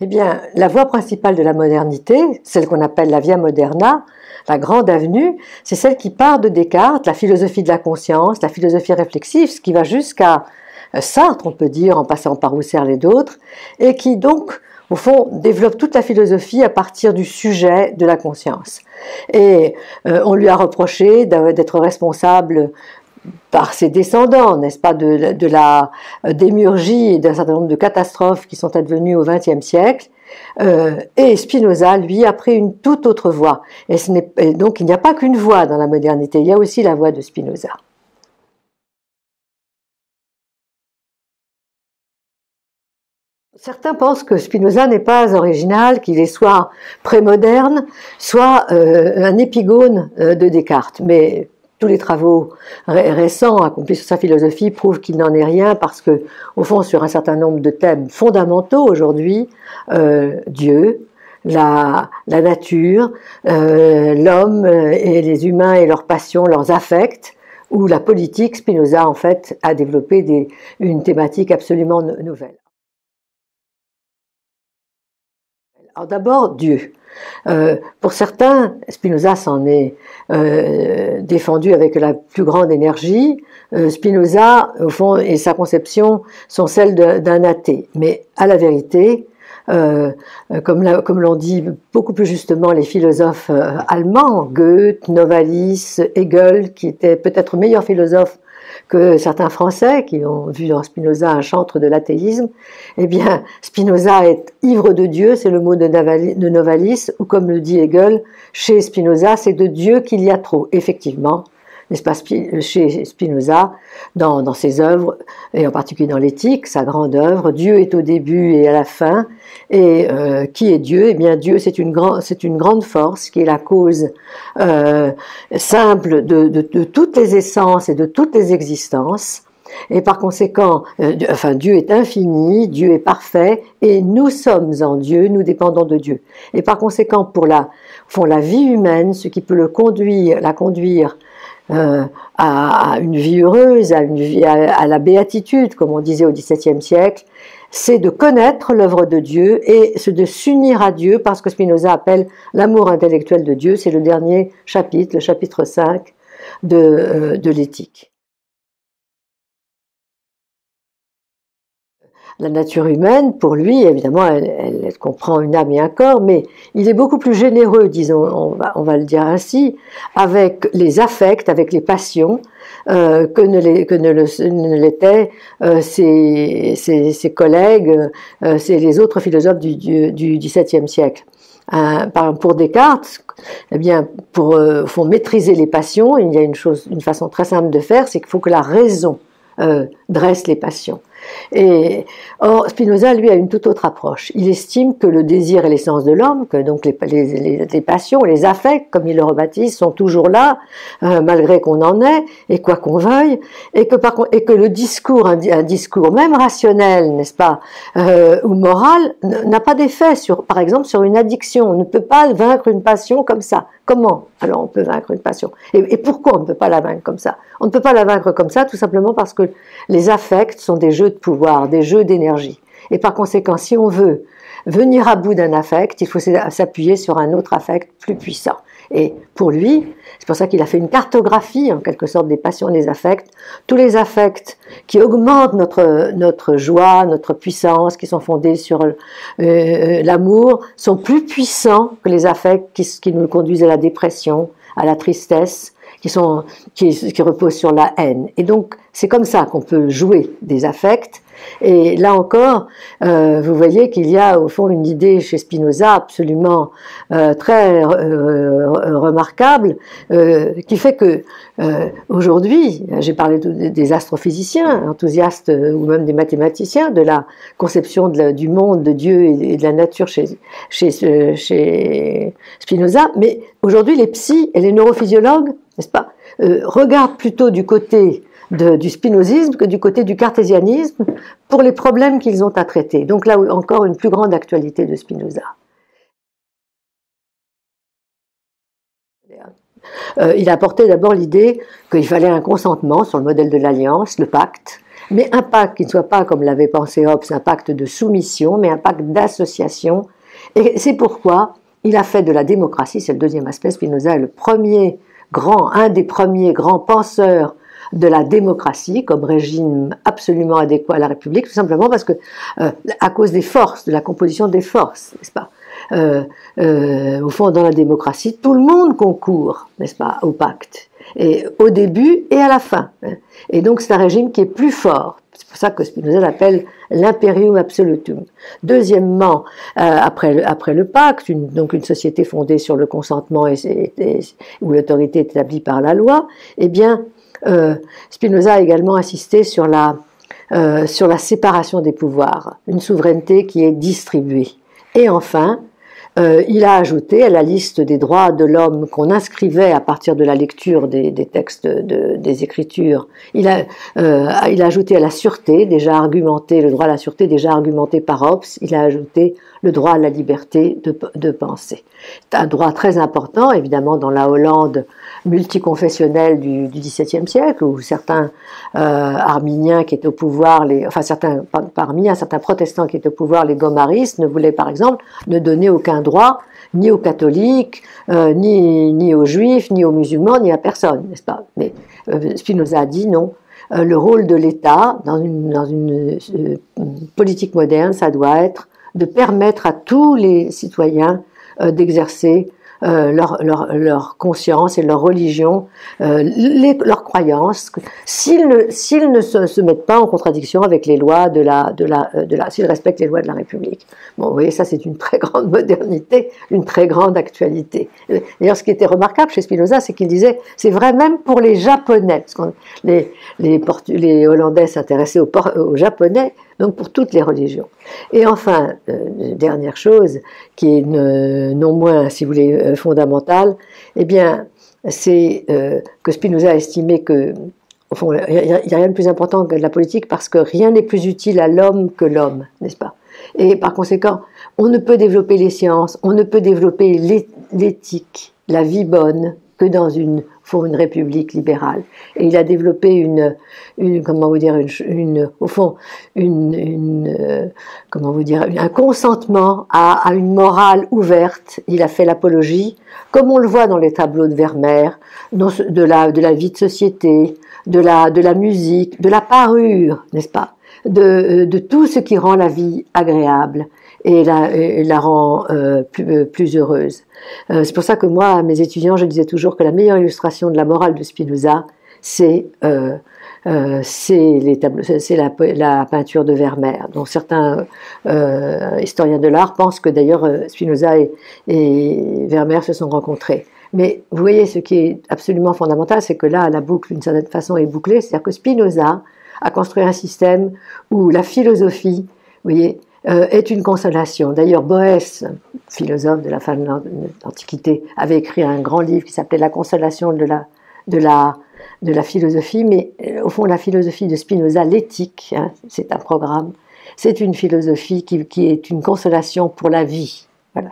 Eh bien, la voie principale de la modernité, celle qu'on appelle la Via Moderna, la grande avenue, c'est celle qui part de Descartes, la philosophie de la conscience, la philosophie réflexive, ce qui va jusqu'à Sartre, on peut dire, en passant par Husserl et d'autres, et qui donc, au fond, développe toute la philosophie à partir du sujet de la conscience. Et on lui a reproché d'être responsable par ses descendants, n'est-ce pas, de la démiurgie et d'un certain nombre de catastrophes qui sont advenues au XXe siècle. Et Spinoza, lui, a pris une toute autre voie. Et donc, il n'y a pas qu'une voie dans la modernité, il y a aussi la voie de Spinoza. Certains pensent que Spinoza n'est pas original, qu'il est soit prémoderne, soit un épigone de Descartes. Mais tous les travaux récents accomplis sur sa philosophie prouvent qu'il n'en est rien parce que, au fond, sur un certain nombre de thèmes fondamentaux aujourd'hui, Dieu, la nature, l'homme et les humains et leurs passions, leurs affects, ou la politique, Spinoza, en fait, a développé une thématique absolument nouvelle. Alors d'abord, Dieu. Pour certains, Spinoza s'en est défendu avec la plus grande énergie. Spinoza, au fond, et sa conception sont celles d'un athée. Mais à la vérité, comme l'ont dit beaucoup plus justement les philosophes allemands, Goethe, Novalis, Hegel, qui étaient peut-être meilleurs philosophes que certains Français qui ont vu dans Spinoza un chantre de l'athéisme, eh bien, Spinoza est ivre de Dieu, c'est le mot de Novalis, ou comme le dit Hegel, chez Spinoza, c'est de Dieu qu'il y a trop. Effectivement, n'est-ce pas, chez Spinoza, dans ses œuvres, et en particulier dans l'éthique, sa grande œuvre, Dieu est au début et à la fin, et qui est Dieu? Eh bien, Dieu, c'est une grande force qui est la cause simple de toutes les essences et de toutes les existences, et par conséquent, Dieu est infini, Dieu est parfait, et nous sommes en Dieu, nous dépendons de Dieu. Et par conséquent, pour la vie humaine, ce qui peut la conduire à une vie heureuse, à la béatitude, comme on disait au XVIIe siècle, c'est de connaître l'œuvre de Dieu et de s'unir à Dieu, parce que Spinoza appelle l'amour intellectuel de Dieu, c'est le dernier chapitre, le chapitre 5 de l'éthique. La nature humaine, pour lui, évidemment, elle comprend une âme et un corps, mais il est beaucoup plus généreux, disons, on va le dire ainsi, avec les affects, avec les passions, que ne l'étaient ses collègues, c'est les autres philosophes du XVIIe siècle. Pour Descartes, eh bien, pour maîtriser les passions, il y a une façon très simple de faire, c'est qu'il faut que la raison dresse les passions. Or, Spinoza, lui, a une toute autre approche. Il estime que le désir est l'essence de l'homme, que donc les passions, les affects, comme il le rebaptise, sont toujours là, malgré qu'on en ait, et quoi qu'on veuille, et que le discours, un discours même rationnel, n'est-ce pas, ou moral, n'a pas d'effet, par exemple, sur une addiction. On ne peut pas vaincre une passion comme ça. Comment alors on peut vaincre une passion? Et pourquoi on ne peut pas la vaincre comme ça? On ne peut pas la vaincre comme ça, tout simplement parce que les affects sont des jeux de pouvoir, des jeux d'énergie. Et par conséquent, si on veut venir à bout d'un affect, il faut s'appuyer sur un autre affect plus puissant. Et pour lui, c'est pour ça qu'il a fait une cartographie, en quelque sorte, des passions et des affects. Tous les affects qui augmentent notre joie, notre puissance, qui sont fondés sur l'amour, sont plus puissants que les affects qui nous conduisent à la dépression, à la tristesse, qui reposent sur la haine. Et donc, c'est comme ça qu'on peut jouer des affects. Et là encore, vous voyez qu'il y a au fond une idée chez Spinoza absolument très remarquable, qui fait que aujourd'hui, j'ai parlé des astrophysiciens enthousiastes ou même des mathématiciens, de la conception du monde, de Dieu et de la nature chez Spinoza, mais aujourd'hui les psys et les neurophysiologues, n'est-ce pas, regardent plutôt du côté du spinozisme que du côté du cartésianisme pour les problèmes qu'ils ont à traiter. Donc là encore une plus grande actualité de Spinoza. Il a apporté d'abord l'idée qu'il fallait un consentement sur le modèle de l'alliance, le pacte, mais un pacte qui ne soit pas, comme l'avait pensé Hobbes, un pacte de soumission, mais un pacte d'association. Et c'est pourquoi il a fait de la démocratie, c'est le deuxième aspect, Spinoza est un des premiers grands penseurs de la démocratie comme régime absolument adéquat à la République, tout simplement parce que, à cause des forces, de la composition des forces, n'est-ce pas, au fond, dans la démocratie, tout le monde concourt, n'est-ce pas, au pacte, et au début et à la fin. Et donc c'est un régime qui est plus fort. C'est pour ça que Spinoza l'appelle l'imperium absolutum. Deuxièmement, après le pacte, donc une société fondée sur le consentement où l'autorité est établie par la loi, eh bien, Spinoza a également insisté sur la séparation des pouvoirs, une souveraineté qui est distribuée. Et enfin, il a ajouté à la liste des droits de l'homme qu'on inscrivait à partir de la lecture des textes des Écritures, il a ajouté à la sûreté, déjà argumenté, le droit à la sûreté déjà argumenté par Hobbes, il a ajouté le droit à la liberté de penser. C'est un droit très important, évidemment, dans la Hollande multiconfessionnelle du XVIIe siècle, où certains arminiens qui étaient au pouvoir, certains protestants qui étaient au pouvoir, les gomaristes, ne voulaient par exemple ne donner aucun droit ni aux catholiques, ni aux juifs, ni aux musulmans, ni à personne, n'est-ce pas? Mais Spinoza a dit non. Le rôle de l'État dans une politique moderne, ça doit être de permettre à tous les citoyens d'exercer leur conscience et leur religion, leurs croyances, s'ils ne se mettent pas en contradiction avec les lois s'ils respectent les lois de la République. Bon, vous voyez, ça c'est une très grande modernité, une très grande actualité. D'ailleurs, ce qui était remarquable chez Spinoza, c'est qu'il disait, c'est vrai même pour les Japonais, parce que les Hollandais s'intéressaient aux Japonais, donc pour toutes les religions. Et enfin, dernière chose, qui est non moins, si vous voulez, fondamentale, eh bien, c'est que Spinoza a estimé que, au fond, il n'y a rien de plus important que de la politique, parce que rien n'est plus utile à l'homme que l'homme, n'est-ce pas? Et par conséquent, on ne peut développer les sciences, on ne peut développer l'éthique, la vie bonne, que dans une république libérale. Et il a développé un consentement à une morale ouverte. Il a fait l'apologie, comme on le voit dans les tableaux de Vermeer, de la vie de société, de la musique, de la parure, n'est-ce pas, de tout ce qui rend la vie agréable et la rend plus heureuse. C'est pour ça que moi, à mes étudiants, je disais toujours que la meilleure illustration de la morale de Spinoza, c'est la peinture de Vermeer, dont certains historiens de l'art pensent que d'ailleurs Spinoza et Vermeer se sont rencontrés. Mais vous voyez, ce qui est absolument fondamental, c'est que là, la boucle, d'une certaine façon, est bouclée, c'est-à-dire que Spinoza a construit un système où la philosophie, vous voyez, est une consolation. D'ailleurs, Boès, philosophe de la fin de l'Antiquité, avait écrit un grand livre qui s'appelait La consolation de la philosophie, mais au fond, la philosophie de Spinoza, l'éthique, c'est un programme, c'est une philosophie qui est une consolation pour la vie. Voilà.